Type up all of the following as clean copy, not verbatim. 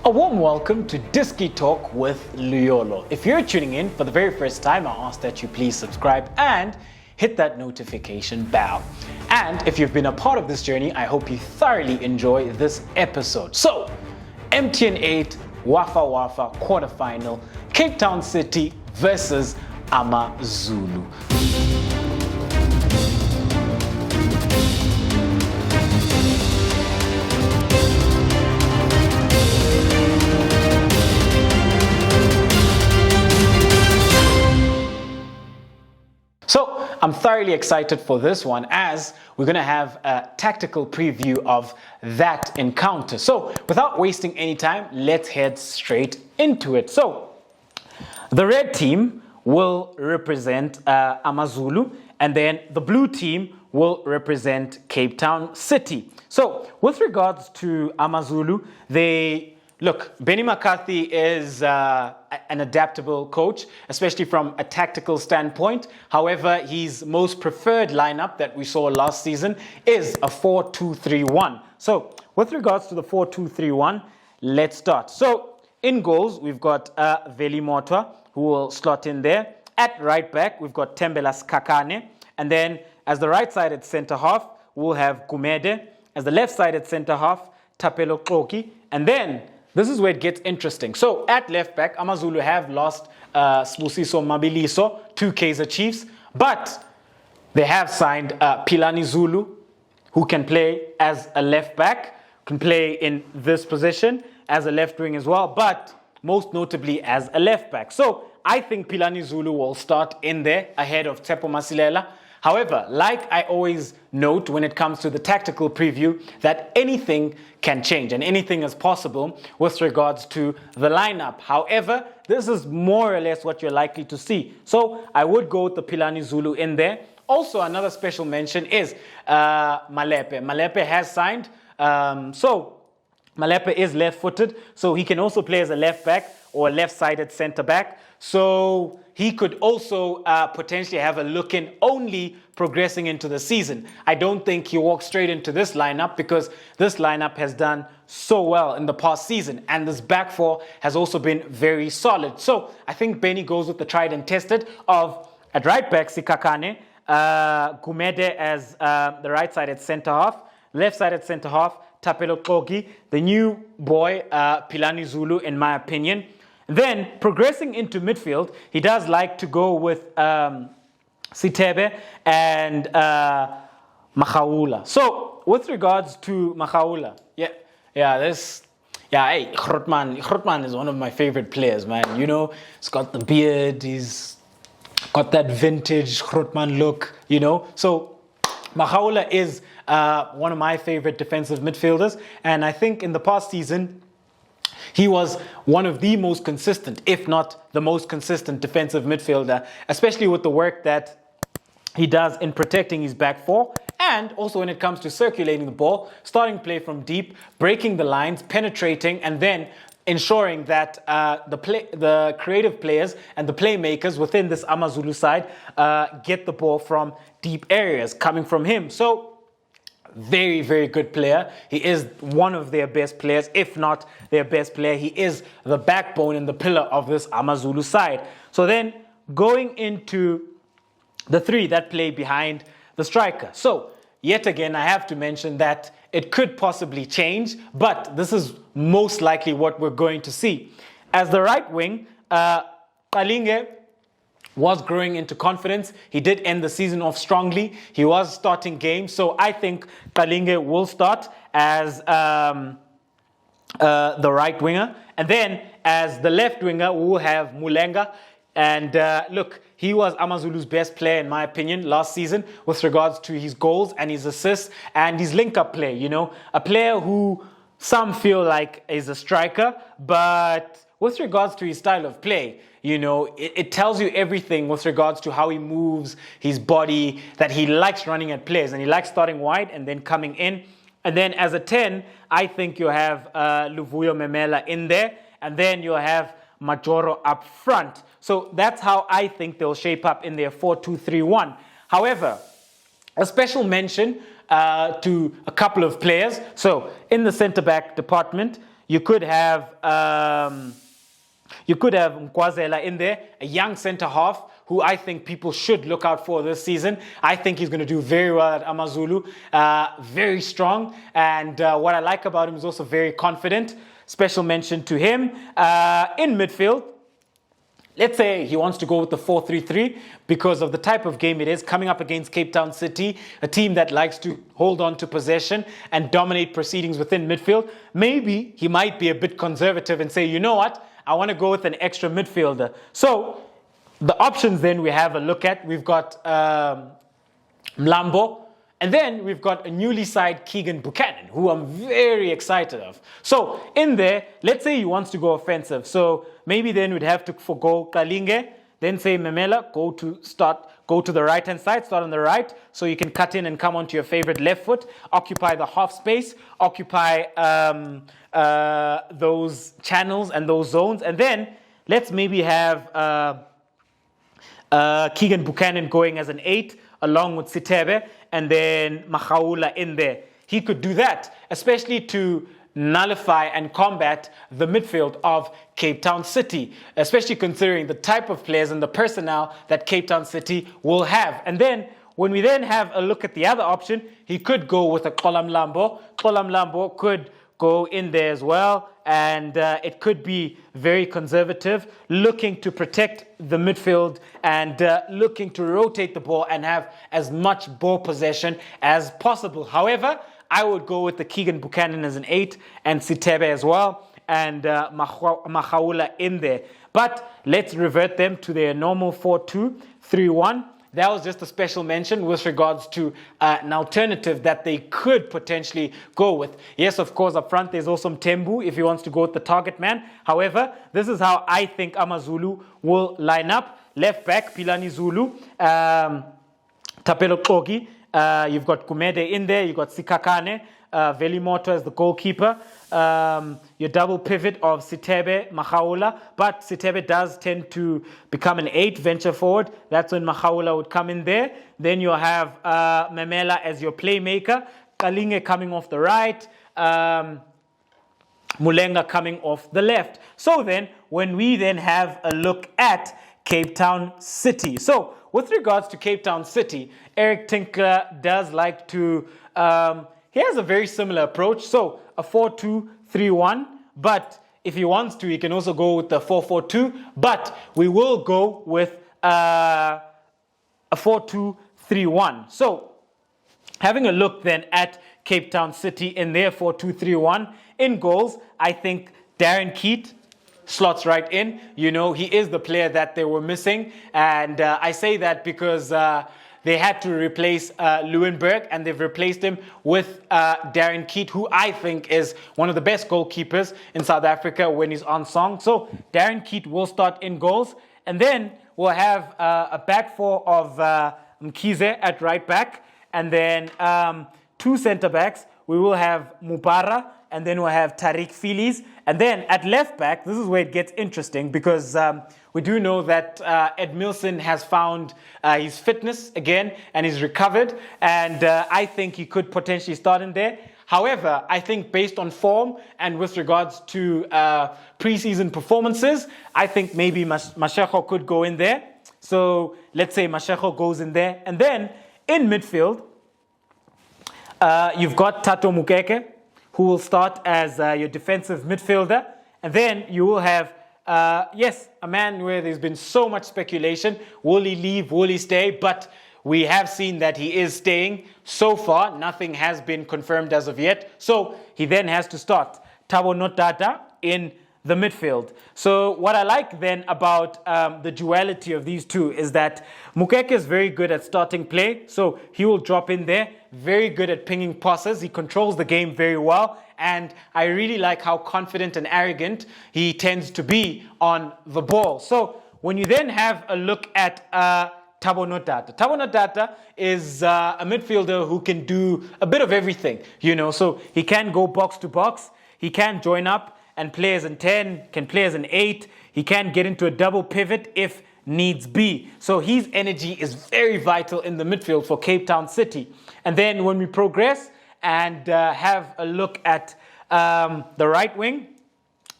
A warm welcome to Disky Talk with Luyolo. If you're tuning in for the very first time, I ask that you please subscribe and hit that notification bell. And if you've been a part of this journey, I hope you thoroughly enjoy this episode. So, MTN 8 Wafa Wafa quarterfinal, Cape Town City versus Amazulu. So I'm thoroughly excited for this one as we're going to have a tactical preview of that encounter. So without wasting any time, let's head straight into it. So the red team will represent Amazulu, and then the blue team will represent Cape Town City. So with regards to Amazulu, Benni McCarthy is an adaptable coach, especially from a tactical standpoint. However, his most preferred lineup that we saw last season is a 4-2-3-1. So with regards to the 4-2-3-1, let's start. So in goals, we've got Veli Motwa, who will slot in there. At right back, we've got Tembelas Kakane. And then as the right-sided centre half, we'll have Gumede. As the left-sided centre half, Tapelo Kloki. And then this is where it gets interesting. So at left back, Amazulu have lost Sbusiso Mabiliso to Kaizer Chiefs, but they have signed Pilani Zulu, who can play as a left back, can play in this position as a left wing as well, but most notably as a left back. So I think Pilani Zulu will start in there ahead of Tsepo Masilela. However, like I always note when it comes to the tactical preview, that anything can change and anything is possible with regards to the lineup. However, this is more or less what you're likely to see. So I would go with the Pilani Zulu in there. Also, another special mention is Malepe. Malepe has signed. So Malepe is left-footed, so he can also play as a left back or a left-sided centre back. So he could also potentially have a look in only progressing into the season. I don't think he walks straight into this lineup because this lineup has done so well in the past season. And this back four has also been very solid. So I think Benny goes with the tried and tested of at right back, Sikakane, Gumede as the right-sided centre half, left-sided centre half, Tapelo Klogi, the new boy, Pilani Zulu, in my opinion. Then, progressing into midfield, he does like to go with Sitebe and Makhaula. So, with regards to Makhaula, Grootman is one of my favorite players, man. You know, he's got the beard, he's got that vintage Grootman look, you know. So, Makhaula is one of my favorite defensive midfielders, and I think in the past season, he was one of the most consistent, if not the most consistent defensive midfielder, especially with the work that he does in protecting his back four and also when it comes to circulating the ball, starting play from deep, breaking the lines, penetrating, and then ensuring that the creative players and the playmakers within this Amazulu side get the ball from deep areas coming from him. So, very, very good player. He is one of their best players, if not their best player. He is the backbone and the pillar of this Amazulu side. So then going into the three that play behind the striker. So yet again, I have to mention that it could possibly change, but this is most likely what we're going to see. As the right wing, Kalinge was growing into confidence. He did end the season off strongly. He was starting games. So I think Kalinge will start as the right winger. And then as the left winger, we will have Mulenga. And look, he was Amazulu's best player, in my opinion, last season with regards to his goals and his assists and his link-up play. You know, a player who some feel like is a striker, but with regards to his style of play, you know, it tells you everything with regards to how he moves, his body, that he likes running at players and he likes starting wide and then coming in. And then as a 10, I think you have Luvuyo Memela in there and then you'll have Majoro up front. So that's how I think they'll shape up in their 4-2-3-1. However, a special mention to a couple of players. So in the centre-back department, you could have Mkwazela in there, a young centre half who I think people should look out for this season. I think he's going to do very well at Amazulu, very strong. And what I like about him is also very confident. Special mention to him. In midfield, let's say he wants to go with the 4-3-3 because of the type of game it is, coming up against Cape Town City, a team that likes to hold on to possession and dominate proceedings within midfield. Maybe he might be a bit conservative and say, you know what, I want to go with an extra midfielder. So the options then we have a look at, we've got Mlambo, and then we've got a newly signed Keegan Buchanan, who I'm very excited of. So in there, let's say he wants to go offensive. So maybe then we'd have to forgo Kalinge, then say Memela, go to the right-hand side, start on the right, so you can cut in and come onto your favorite left foot, occupy the half space, occupy those channels and those zones, and then let's maybe have Keegan Buchanan going as an 8, along with Sitebe, and then Makhaula in there. He could do that, especially to nullify and combat the midfield of Cape Town City, especially considering the type of players and the personnel that Cape Town City will have. And then when we then have a look at the other option, he could go with a Xola Mlambo. Xola Mlambo could go in there as well, and it could be very conservative, looking to protect the midfield and looking to rotate the ball and have as much ball possession as possible. However, I would go with the Keegan Buchanan as an 8 and Sitebe as well, and Makhaula in there. But let's revert them to their normal 4-2-3-1. That was just a special mention with regards to an alternative that they could potentially go with. Yes, of course, up front there's also Mtembu if he wants to go with the target man. However, this is how I think Amazulu will line up. Left back, Pilani Zulu, Tapelo Kogi. You've got Kumede in there. You've got Sikakane, Velimoto as the goalkeeper. Your double pivot of Sitebe, Makhaula. But Sitebe does tend to become an 8, venture forward. That's when Makhaula would come in there. Then you'll have Memela as your playmaker. Kalinge coming off the right. Mulenga coming off the left. So then, when we then have a look at Cape Town City. So, with regards to Cape Town City, Eric Tinkler does like to, he has a very similar approach. So a 4-2-3-1, but if he wants to, he can also go with the 4-4-2, but we will go with a 4-2-3-1. So having a look then at Cape Town City in their 4-2-3-1, in goals, I think Darren Keat slots right in. You know, he is the player that they were missing. And I say that because they had to replace Lewinberg, and they've replaced him with Darren Keat, who I think is one of the best goalkeepers in South Africa when he's on song. So Darren Keat will start in goals. And then we'll have a back four of Mkhize at right back. And then 2 centre backs. We will have Mubara, and then we'll have Tariq Filiz. And then at left back, this is where it gets interesting, because we do know that Ed Milson has found his fitness again and he's recovered. And I think he could potentially start in there. However, I think based on form and with regards to preseason performances, I think maybe Mashego could go in there. So let's say Mashego goes in there. And then in midfield, you've got Tato Mukeke, who will start as your defensive midfielder. And then you will have, yes, a man where there's been so much speculation. Will he leave? Will he stay? But we have seen that he is staying. So far, nothing has been confirmed as of yet. So he then has to start Thabo Notata in the midfield. So what I like then about the duality of these two is that Mukeke is very good at starting play. So he will drop in there. Very good at pinging passes. He controls the game very well. And I really like how confident and arrogant he tends to be on the ball. So when you then have a look at Thabo Notata. Thabo Notata is a midfielder who can do a bit of everything. You know, so he can go box to box. He can join up and play as an 10, can play as an 8. He can get into a double pivot if needs be. So his energy is very vital in the midfield for Cape Town City. And then when we progress and have a look at the right wing,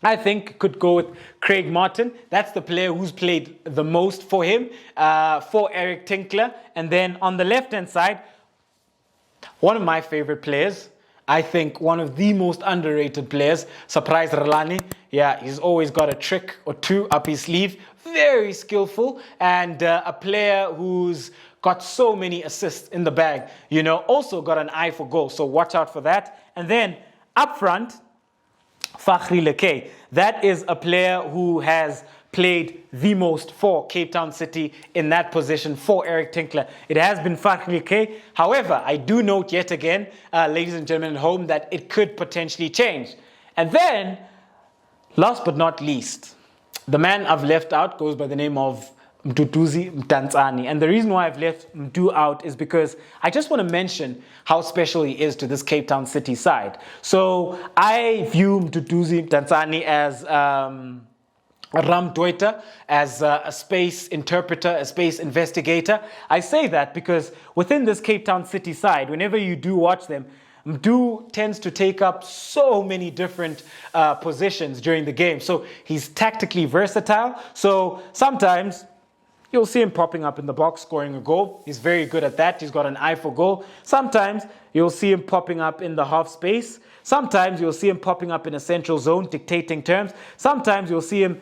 I think could go with Craig Martin. That's the player who's played the most for him, for Eric Tinkler. And then on the left-hand side, one of my favorite players, I think one of the most underrated players, Surprise Ralani. Yeah, he's always got a trick or two up his sleeve. Very skillful, and a player who's got so many assists in the bag. You know, also got an eye for goal, so watch out for that. And then up front, Fakhri Leke. That is a player who has played the most for Cape Town City in that position for Eric Tinkler. It has been Fakhri Leke. However, I do note yet again, ladies and gentlemen at home, that it could potentially change. And then, last but not least, the man I've left out goes by the name of Mduduzi Mdantsane. And the reason why I've left Mdu out is because I just want to mention how special he is to this Cape Town City side. So I view Mduduzi Mdantsane as Ram Doita, as a space interpreter, a space investigator. I say that because within this Cape Town City side, whenever you do watch them, Mdu tends to take up so many different positions during the game. So he's tactically versatile. So sometimes you'll see him popping up in the box, scoring a goal. He's very good at that. He's got an eye for goal. Sometimes you'll see him popping up in the half space. Sometimes you'll see him popping up in a central zone, dictating terms. Sometimes you'll see him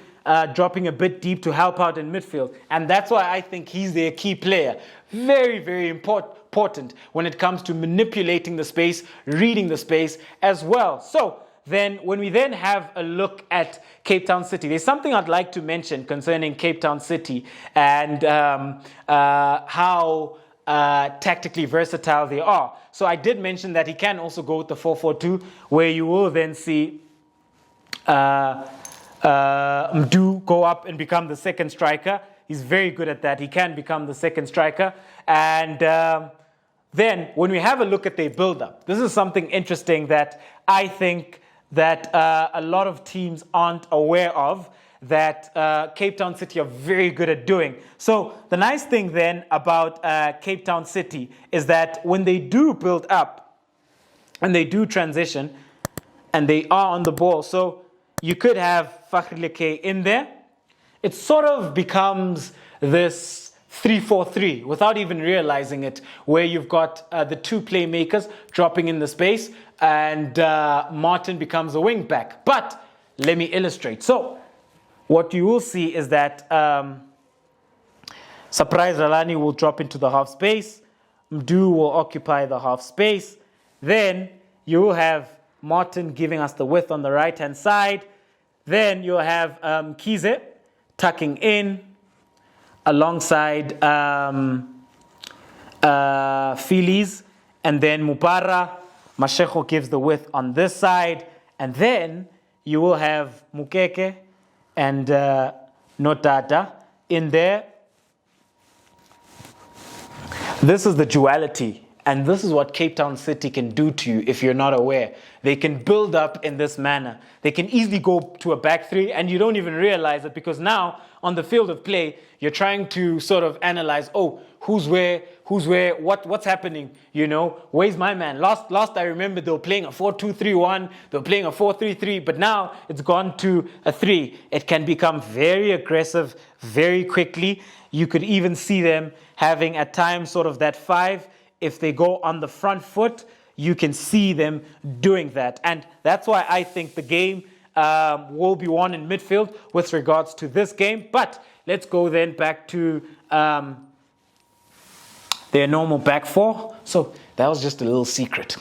dropping a bit deep to help out in midfield. And that's why I think he's their key player. Very, very important when it comes to manipulating the space, reading the space as well. So then when we then have a look at Cape Town City, there's something I'd like to mention concerning Cape Town City and how tactically versatile they are. So I did mention that he can also go with the 4-4-2, where you will then see Mdu go up and become the second striker. He's very good at that. He can become the second striker. And then when we have a look at their build-up, this is something interesting that I think that a lot of teams aren't aware of, that Cape Town City are very good at doing. So the nice thing then about Cape Town City is that when they do build up and they do transition and they are on the ball, so you could have Fakhri Leke in there, it sort of becomes this 3-4-3 without even realizing it, where you've got the two playmakers dropping in the space and Martin becomes a wing back. But let me illustrate. So what you will see is that Surprise Ralani will drop into the half space. Mdu will occupy the half space. Then you will have Martin giving us the width on the right-hand side. Then you'll have Kize tucking in alongside Phillies. And then Mupara, Mashego gives the width on this side. And then you will have Mukeke and Notata in there. This is the duality. And this is what Cape Town City can do to you if you're not aware. They can build up in this manner. They can easily go to a back three and you don't even realize it, because now on the field of play, you're trying to sort of analyze, oh, who's where, what's happening, you know, where's my man? Last I remember they were playing a 4-2-3-1, they were playing a 4-3-3, but now it's gone to a 3. It can become very aggressive very quickly. You could even see them having at times sort of that 5. If they go on the front foot, you can see them doing that. And that's why I think the game will be won in midfield with regards to this game. But let's go then back to their normal back 4. So that was just a little secret.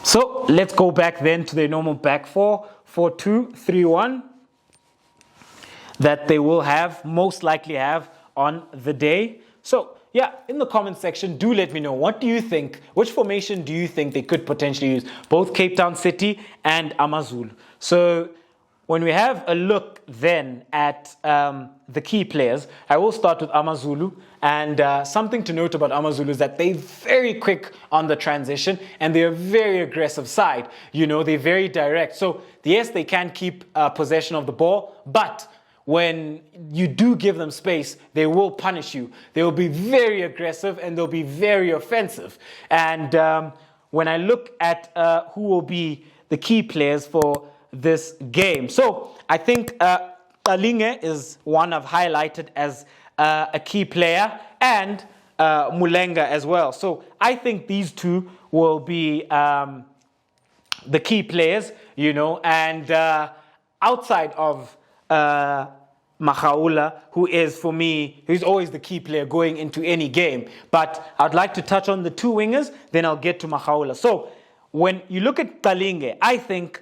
So let's go back then to their normal back 4, 4-2-3-1, that they will most likely have on the day. So yeah, in the comment section, do let me know, what do you think, which formation do you think they could potentially use, both Cape Town City and Amazulu? So when we have a look then at the key players, I will start with Amazulu. And something to note about Amazulu is that they're very quick on the transition and they're a very aggressive side. You know, they're very direct. So yes, they can keep possession of the ball, but when you do give them space, they will punish you. They will be very aggressive and they'll be very offensive. And when I look at who will be the key players for this game. So I think Alinge is one I've highlighted as a key player, and Mulenga as well. So I think these two will be the key players, and outside of Makhaula, who is, for me, he's always the key player going into any game. But I'd like to touch on the two wingers, then I'll get to Makhaula. So when you look at Kalinge, I think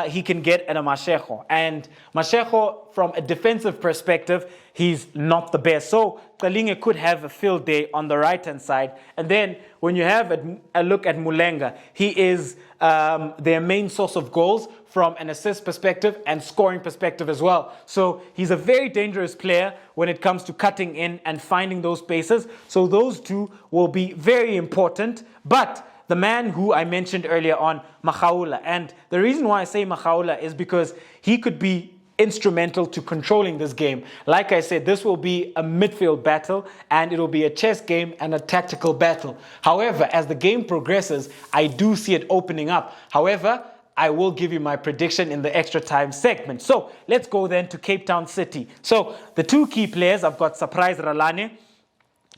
he can get at a Mashego. And Mashego, from a defensive perspective, he's not the best. So Kalinge could have a field day on the right-hand side. And then when you have a look at Mulenga, he is their main source of goals from an assist perspective and scoring perspective as well. So he's a very dangerous player when it comes to cutting in and finding those spaces. So those two will be very important. But the man who I mentioned earlier on, Makhaula, and the reason why I say Makhaula is because he could be instrumental to controlling this game. Like I said, this will be a midfield battle, and it'll be a chess game and a tactical battle. However, as the game progresses, I do see it opening up. However, I will give you my prediction in the extra time segment. So let's go then to Cape Town City. So the two key players, I've got Surprise Ralani.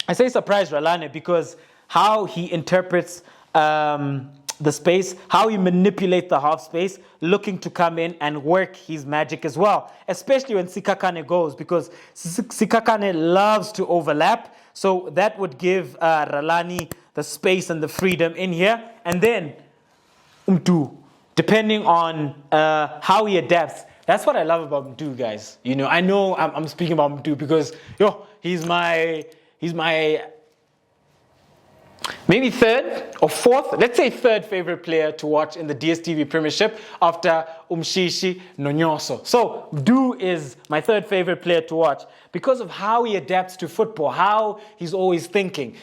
I say Surprise Ralani because how he interprets the space, how he manipulates the half space, looking to come in and work his magic as well, especially when Sikakane goes, because Sikakane loves to overlap. So that would give Ralani the space and the freedom in here. And then Mtu, depending on how he adapts. That's what I love about Mtu, guys. I know I'm speaking about Mtu because he's my maybe third or fourth, let's say third favorite player to watch in the DStv Premiership after Umshishi Nonyoso. So Mtu is my third favorite player to watch because of how he adapts to football, how he's always thinking,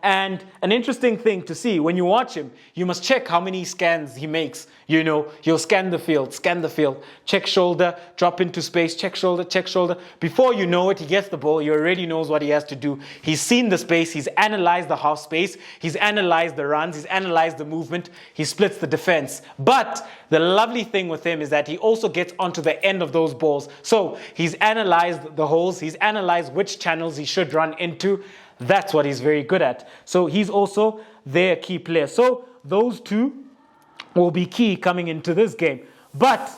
And an interesting thing to see, when you watch him, you must check how many scans he makes. He'll scan the field, check shoulder, drop into space, check shoulder. Before you know it, he gets the ball. He already knows what he has to do. He's seen the space. He's analyzed the half space. He's analyzed the runs. He's analyzed the movement. He splits the defense. But the lovely thing with him is that he also gets onto the end of those balls. So he's analyzed the holes. He's analyzed which channels he should run into. That's what he's very good at. So he's also their key player. So those two will be key coming into this game. But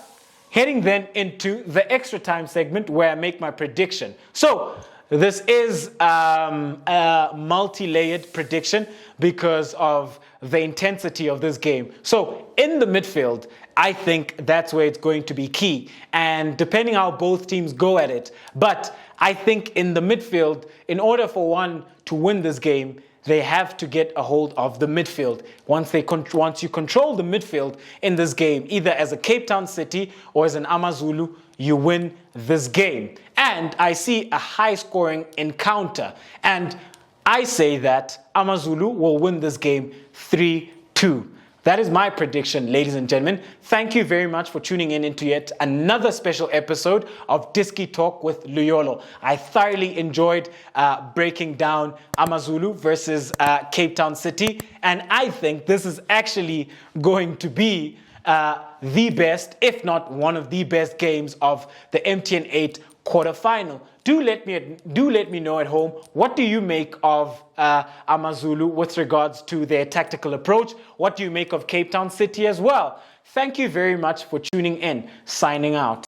heading then into the extra time segment where I make my prediction. So this is a multi-layered prediction because of the intensity of this game. So in the midfield, I think that's where it's going to be key. And depending how both teams go at it. But I think in the midfield, in order for one to win this game, they have to get a hold of the midfield. Once you control the midfield in this game, either as a Cape Town City or as an Amazulu, you win this game. And I see a high-scoring encounter. And I say that Amazulu will win this game 3-2. That is my prediction, ladies and gentlemen. Thank you very much for tuning in into yet another special episode of Diski Talk with Luyolo. I thoroughly enjoyed breaking down Amazulu versus Cape Town City. And I think this is actually going to be the best, if not one of the best games of the MTN 8 quarterfinal. Do let me know at home, what do you make of Amazulu with regards to their tactical approach? What do you make of Cape Town City as well? Thank you very much for tuning in. Signing out.